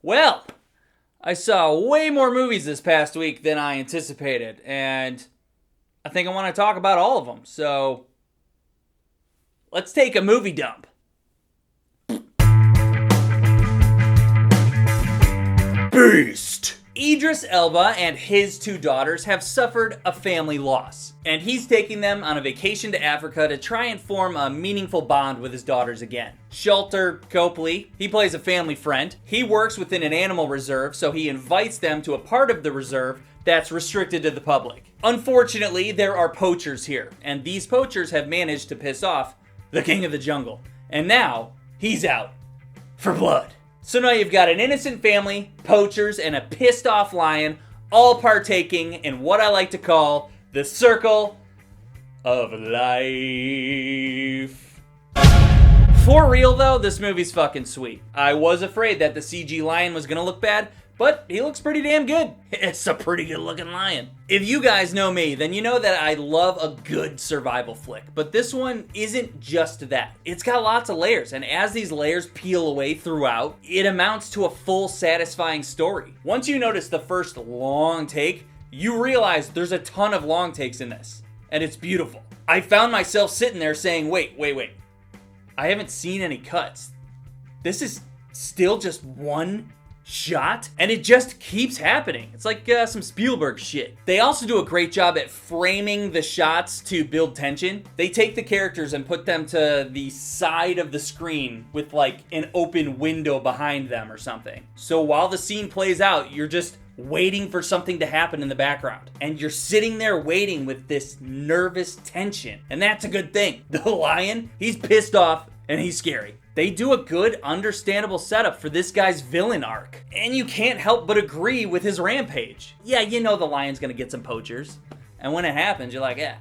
Well, I saw way more movies this past week than I anticipated, and I think I want to talk about all of them. So, let's take a movie dump. Beast! Idris Elba and his two daughters have suffered a family loss, and he's taking them on a vacation to Africa to try and form a meaningful bond with his daughters again. Shelter Copley, he plays a family friend. He works within an animal reserve, so he invites them to a part of the reserve that's restricted to the public. Unfortunately, there are poachers here, and these poachers have managed to piss off the king of the jungle, and now he's out for blood. So now you've got an innocent family, poachers, and a pissed off lion all partaking in what I like to call the circle of life. For real though, this movie's fucking sweet. I was afraid that the CG lion was gonna look bad, but he looks pretty damn good. It's a pretty good looking lion. If you guys know me, then you know that I love a good survival flick, but this one isn't just that. It's got lots of layers, and as these layers peel away throughout, it amounts to a full, satisfying story. Once you notice the first long take, you realize there's a ton of long takes in this, and it's beautiful. I found myself sitting there saying, wait. I haven't seen any cuts. This is still just one shot, and it just keeps happening. It's like some Spielberg shit. They also do a great job at framing the shots to build tension. They take the characters and put them to the side of the screen with like an open window behind them or something. So while the scene plays out, you're just waiting for something to happen in the background. And you're sitting there waiting with this nervous tension. And that's a good thing. The lion, he's pissed off and he's scary. They do a good, understandable setup for this guy's villain arc. And you can't help but agree with his rampage. Yeah, you know the lion's gonna get some poachers. And when it happens, you're like, yeah,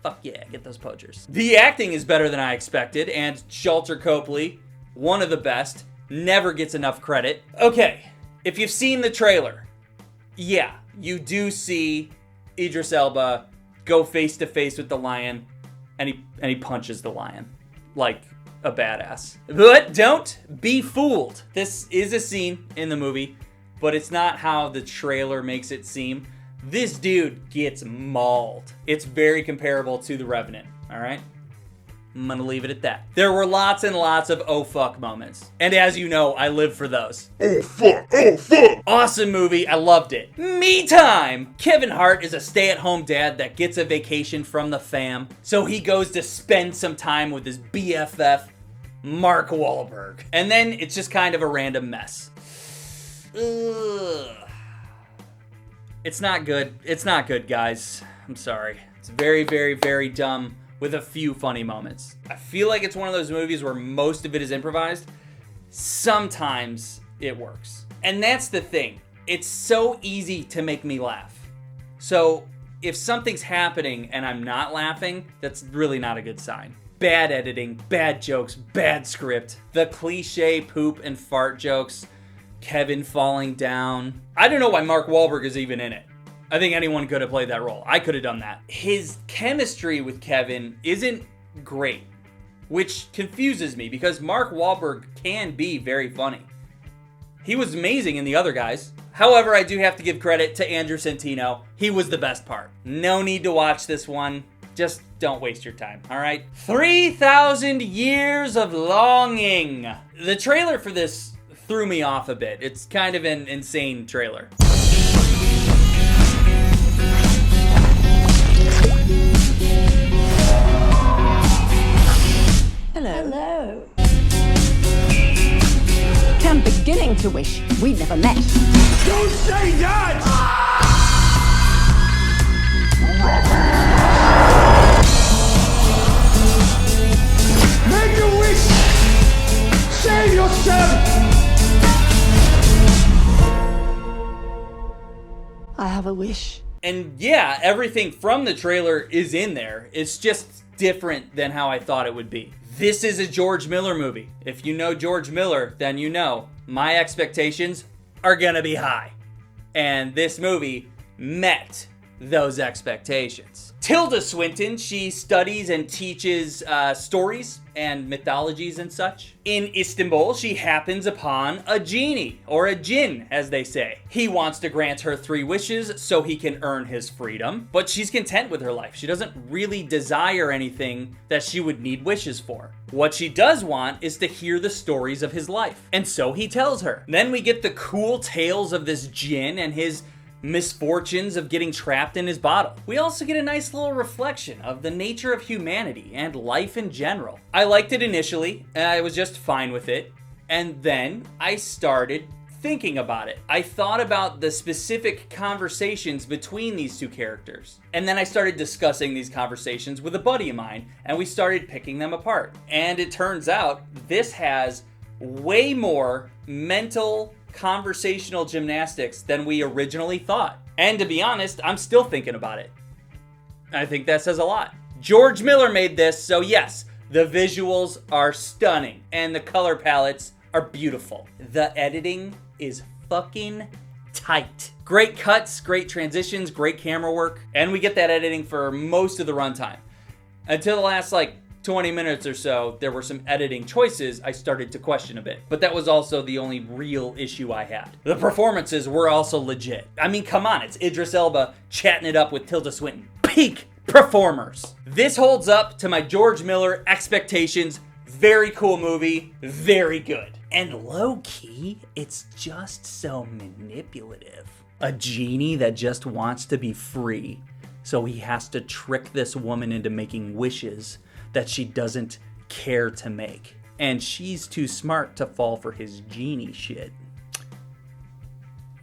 fuck yeah, get those poachers. The acting is better than I expected, and Shelter Copley, one of the best, never gets enough credit. Okay, if you've seen the trailer, yeah, you do see Idris Elba go face to face with the lion, and he punches the lion. Like a badass. But don't be fooled. This is a scene in the movie, but it's not how the trailer makes it seem. This dude gets mauled. It's very comparable to The Revenant, alright? I'm gonna leave it at that. There were lots and lots of oh fuck moments. And as you know, I live for those. Oh fuck, oh fuck! Awesome movie, I loved it. Me time! Kevin Hart is a stay-at-home dad that gets a vacation from the fam, so he goes to spend some time with his BFF, Mark Wahlberg. And then it's just kind of a random mess. Ugh. It's not good. It's not good, guys. I'm sorry. It's very, very, very dumb, with a few funny moments. I feel like it's one of those movies where most of it is improvised. Sometimes it works. And that's the thing. It's so easy to make me laugh. So if something's happening and I'm not laughing, that's really not a good sign. Bad editing, bad jokes, bad script. The cliche poop and fart jokes. Kevin falling down. I don't know why Mark Wahlberg is even in it. I think anyone could have played that role. I could have done that. His chemistry with Kevin isn't great, which confuses me because Mark Wahlberg can be very funny. He was amazing in The Other Guys. However, I do have to give credit to Andrew Santino. He was the best part. No need to watch this one. Just don't waste your time, all right? 3,000 Years of Longing. The trailer for this threw me off a bit. It's kind of an insane trailer. Hello. I'm beginning to wish we'd never met. Don't say that! Make a wish! Save yourself! I have a wish. And yeah, everything from the trailer is in there. It's just different than how I thought it would be. This is a George Miller movie. If you know George Miller, then you know my expectations are gonna be high. And this movie met those expectations. Tilda Swinton, she studies and teaches stories and mythologies and such. In Istanbul, she happens upon a genie, or a djinn, as they say. He wants to grant her 3 wishes so he can earn his freedom, but she's content with her life. She doesn't really desire anything that she would need wishes for. What she does want is to hear the stories of his life, and so he tells her. Then we get the cool tales of this djinn and his misfortunes of getting trapped in his bottle. We also get a nice little reflection of the nature of humanity and life in general. I liked it initially, and I was just fine with it, and then I started thinking about it. I thought about the specific conversations between these 2 characters, and then I started discussing these conversations with a buddy of mine, and we started picking them apart. And it turns out this has way more mental conversational gymnastics than we originally thought. And to be honest, I'm still thinking about it. I think that says a lot. George Miller made this, so yes, the visuals are stunning and the color palettes are beautiful. The editing is fucking tight. Great cuts, great transitions, great camera work, and we get that editing for most of the runtime. Until the last 20 minutes or so, there were some editing choices I started to question a bit. But that was also the only real issue I had. The performances were also legit. I mean, come on, it's Idris Elba chatting it up with Tilda Swinton. Peak performers. This holds up to my George Miller expectations. Very cool movie, very good. And low-key, it's just so manipulative. A genie that just wants to be free, so he has to trick this woman into making wishes that she doesn't care to make. And she's too smart to fall for his genie shit.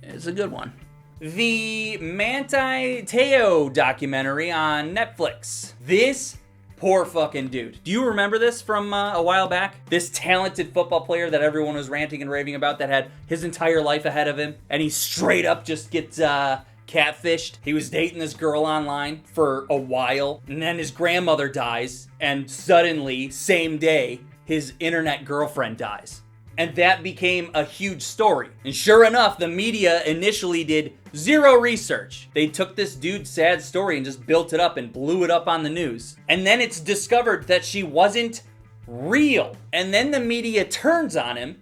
It's a good one. The Manti Taiyo documentary on Netflix. This poor fucking dude. Do you remember this from a while back? This talented football player that everyone was ranting and raving about that had his entire life ahead of him, and he straight up just gets catfished. He was dating this girl online for a while, and then his grandmother dies, and suddenly, same day, his internet girlfriend dies. And that became a huge story. And sure enough, the media initially did 0 research. They took this dude's sad story and just built it up and blew it up on the news. And then it's discovered that she wasn't real. And then the media turns on him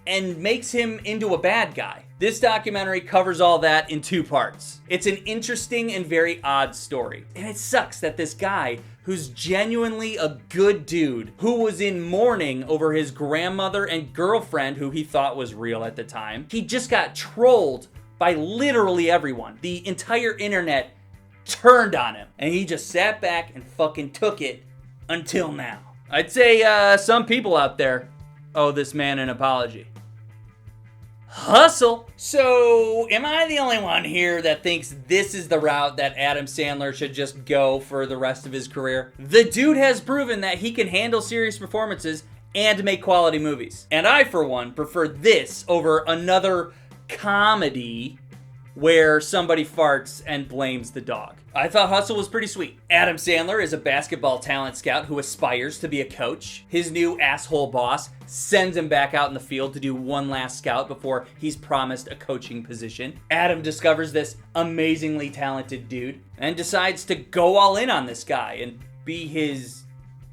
and makes him into a bad guy. This documentary covers all that in 2 parts. It's an interesting and very odd story. And it sucks that this guy, who's genuinely a good dude, who was in mourning over his grandmother and girlfriend, who he thought was real at the time, he just got trolled by literally everyone. The entire internet turned on him, and he just sat back and fucking took it until now. I'd say some people out there owe this man an apology. Hustle. So, am I the only one here that thinks this is the route that Adam Sandler should just go for the rest of his career? The dude has proven that he can handle serious performances and make quality movies. And I, for one, prefer this over another comedy where somebody farts and blames the dog. I thought Hustle was pretty sweet. Adam Sandler is a basketball talent scout who aspires to be a coach. His new asshole boss sends him back out in the field to do one last scout before he's promised a coaching position. Adam discovers this amazingly talented dude and decides to go all in on this guy and be his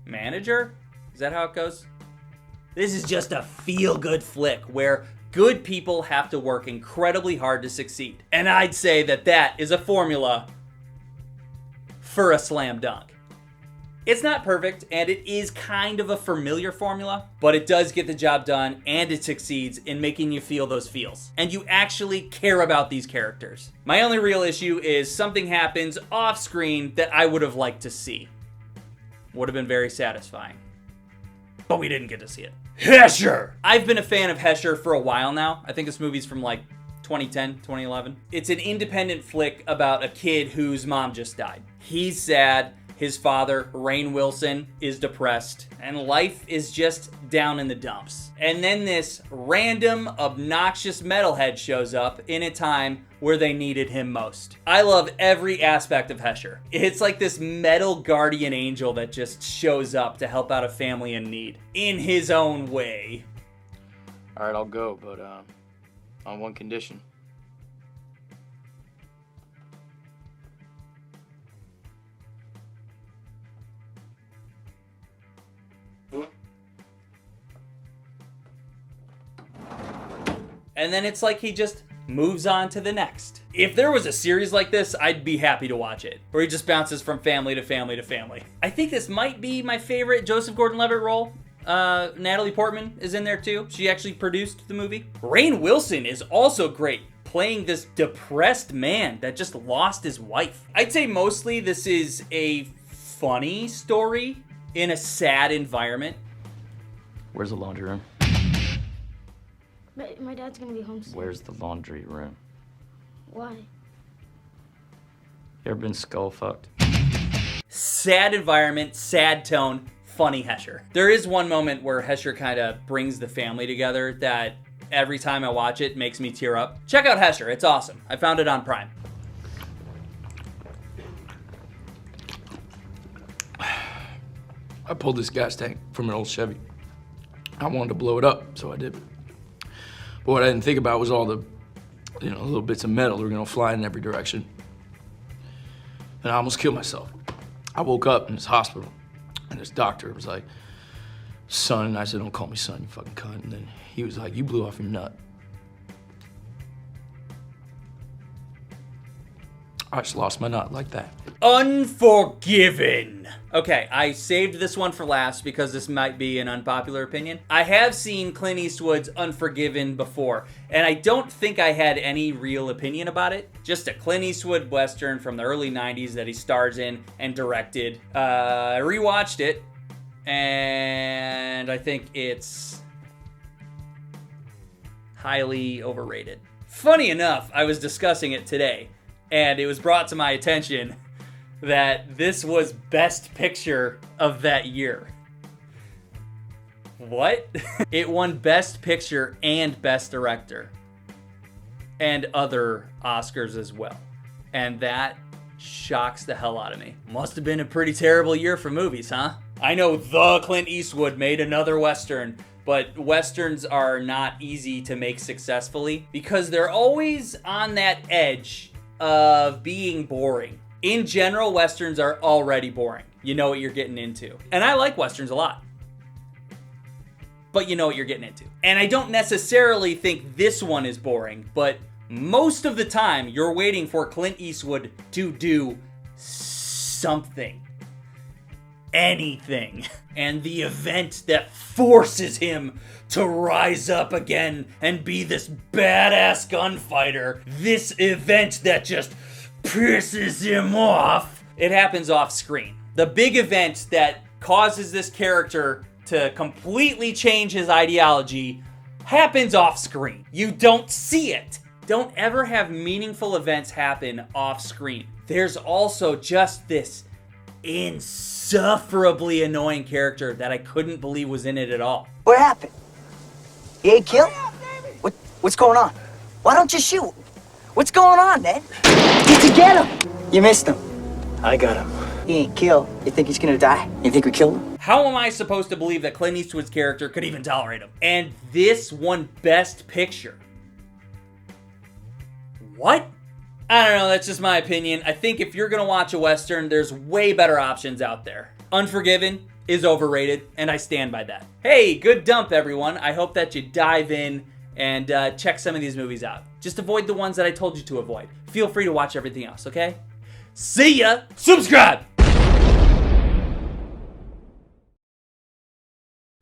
manager? Is that how it goes? This is just a feel-good flick where good people have to work incredibly hard to succeed. And I'd say that that is a formula for a slam dunk. It's not perfect, and it is kind of a familiar formula, but it does get the job done, and it succeeds in making you feel those feels. And you actually care about these characters. My only real issue is something happens off screen that I would have liked to see. Would have been very satisfying. But we didn't get to see it. Hesher! I've been a fan of Hesher for a while now. I think this movie's from 2010, 2011. It's an independent flick about a kid whose mom just died. He's sad. His father, Rainn Wilson, is depressed, and life is just down in the dumps. And then this random, obnoxious metalhead shows up in a time where they needed him most. I love every aspect of Hesher. It's like this metal guardian angel that just shows up to help out a family in need, in his own way. Alright, I'll go, but on one condition. and then it's like he just moves on to the next. If there was a series like this, I'd be happy to watch it, where he just bounces from family to family to family. I think this might be my favorite Joseph Gordon-Levitt role. Natalie Portman is in there too. She actually produced the movie. Rainn Wilson is also great, playing this depressed man that just lost his wife. I'd say mostly this is a funny story in a sad environment. Where's the laundry room? My dad's gonna be home soon. Where's the laundry room? Why? You ever been skull fucked? Sad environment, sad tone, funny Hesher. There is one moment where Hesher kind of brings the family together that every time I watch it makes me tear up. Check out Hesher, it's awesome. I found it on Prime. I pulled this gas tank from an old Chevy. I wanted to blow it up, so I did. But what I didn't think about was all the, little bits of metal that were gonna fly in every direction. And I almost killed myself. I woke up in this hospital, and this doctor was like, "Son," and I said, "Don't call me son, you fucking cunt." And then he was like, "You blew off your nut." I just lost my nut like that. Unforgiven. Okay, I saved this one for last because this might be an unpopular opinion. I have seen Clint Eastwood's Unforgiven before, and I don't think I had any real opinion about it. Just a Clint Eastwood Western from the early 90s that he stars in and directed. I rewatched it, and I think it's highly overrated. Funny enough, I was discussing it today, and it was brought to my attention that this was Best Picture of that year. What? It won Best Picture and Best Director. And other Oscars as well. And that shocks the hell out of me. Must have been a pretty terrible year for movies, huh? I know the Clint Eastwood made another Western, but Westerns are not easy to make successfully because they're always on that edge of being boring. In general, Westerns are already boring. You know what you're getting into. And I like Westerns a lot. But you know what you're getting into. And I don't necessarily think this one is boring, but most of the time you're waiting for Clint Eastwood to do something. Anything. And the event that forces him to rise up again and be this badass gunfighter, this event that just pisses him off, it happens off screen. The big event that causes this character to completely change his ideology happens off screen. You don't see it. Don't ever have meaningful events happen off screen. There's also just this insufferably annoying character that I couldn't believe was in it at all. What happened? He ain't killed? What's going on? Why don't you shoot? What's going on, Ned? Did you get him? You missed him. I got him. He ain't killed. You think he's gonna die? You think we killed him? How am I supposed to believe that Clint Eastwood's character could even tolerate him? And this won Best Picture. What? I don't know, that's just my opinion. I think if you're gonna watch a Western, there's way better options out there. Unforgiven is overrated, and I stand by that. Hey, good dump, everyone. I hope that you dive in and check some of these movies out. Just avoid the ones that I told you to avoid. Feel free to watch everything else, okay? See ya! Subscribe!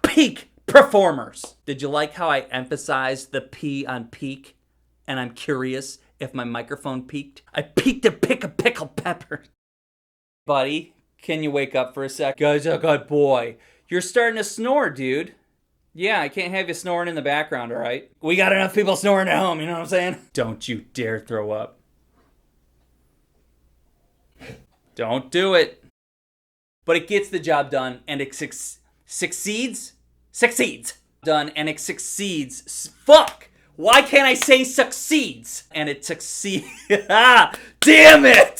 Peak performers. Did you like how I emphasized the P on peak? And I'm curious if my microphone peaked. I peaked to pick a pickled pepper. Buddy, can you wake up for a sec? Guys, oh god, boy. You're starting to snore, dude. Yeah, I can't have you snoring in the background, alright? We got enough people snoring at home, you know what I'm saying? Don't you dare throw up. Don't do it. But it gets the job done, and it succeeds? Succeeds. Done, and it succeeds. Fuck! Why can't I say succeeds? And it succeeds. Damn it!